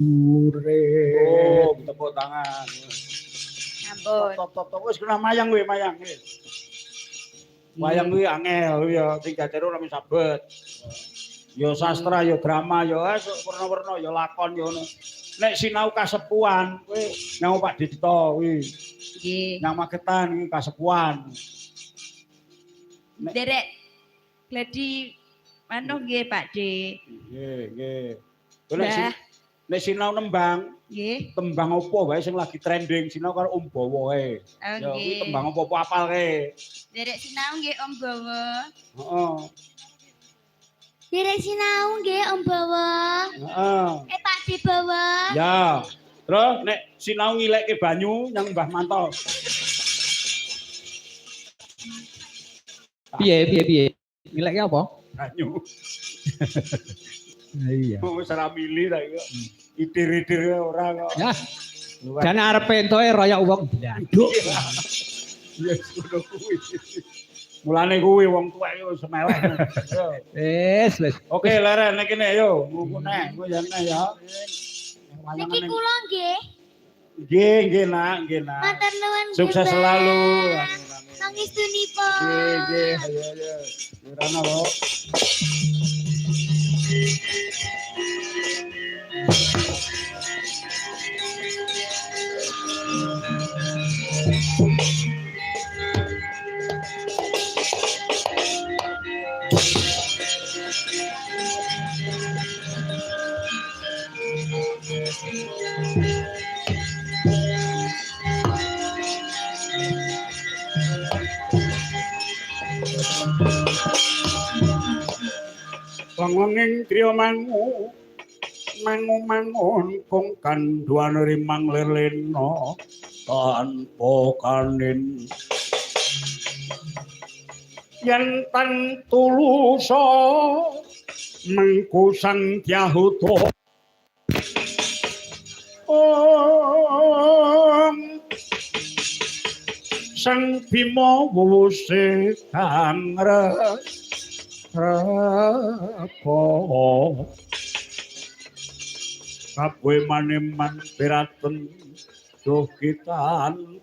Oh, tepuk tangan. Ampun. Top. Wis kena mayang kuwi, mayang. Wayang kuwi angel ya, sing jajare ora sabet. Ya sastra, ya drama, ya werna-werna, ya lakon ya ngono. Nek sinau kasepuhan, kowe nang Pak Dito kuwi. Nggih. Nang Magetan iki kasepuhan. Derek gladi anu nggih Pak D. Nggih. Nek sinau nembang, nggih. Tembang apa wae sing lagi trending sinau karo Om Bawa wae. Ya kuwi tembang apa apalke. Derek sinau nggih Om Bawa. Heeh. Derek sinau nggih Om Bawa. Heeh. Pak D Bawa. Ya. Terus nek sinau ngilekke banyu yang Mbah Manto. Piye? Ngilekke apa? Banyu. Iya. Wis ora milih ta iki. Itir-itir ora kok. Ya. Jan arepe entoke royok wong blanduk. Ya ngono kuwi. Mulane kuwi wong tuwek yo semelek. Wis. Oke, leren nek kene yo, mungku nek kowe jan ya. Niki kula nggih. Nggih, nak. Matur nuwun. Sukses selalu. Pangestunipun. Nggih, ayo. Nurana kok. Wanguning kriya mangun kung kanduan rimang lirlena tanpa kanin yen tan tulusa mengku sang Tyahuta sang Bima wuwuse kang Rapo kabeh maneman piraten duh kitan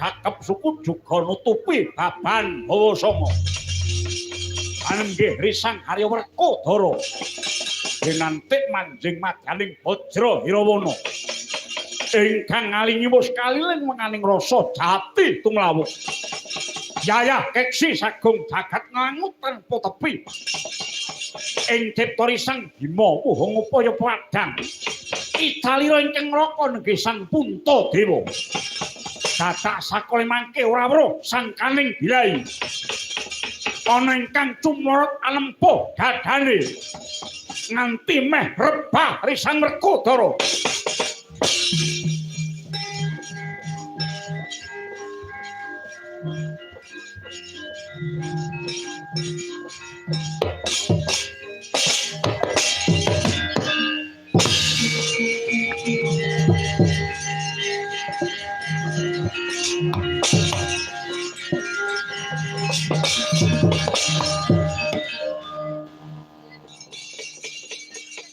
kakep suku juga nutupi baban Hawa Sanga anggih risang Arya Werkodara dinantik manjing madyaning Bajra Irawana ingkang ngalingi wus kaliling menganing rasa jati tumlawuh Yaya keksi sagung jagat ngangut tanpa tepi ing cipta risang Bima puhung upaya padhang Icalira ingkang ngraka nenggih sang Puntadewa dadak sakole mangke ora weruh sang kaning bilai ana ingkang cumorot alempuh dadane nganti meh rebah risang Werkodara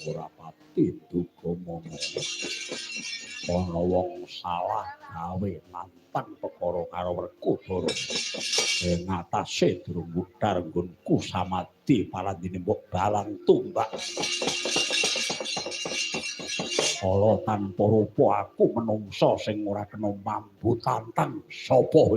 ora pati duka mono ana wong salah gawe nantang perkara karo Werkodara ing atase durung budhar nggonku samadhi palandine mbok balang tumbak ala tanpa rupa aku menungsa sing ora kena mambu tantang sapa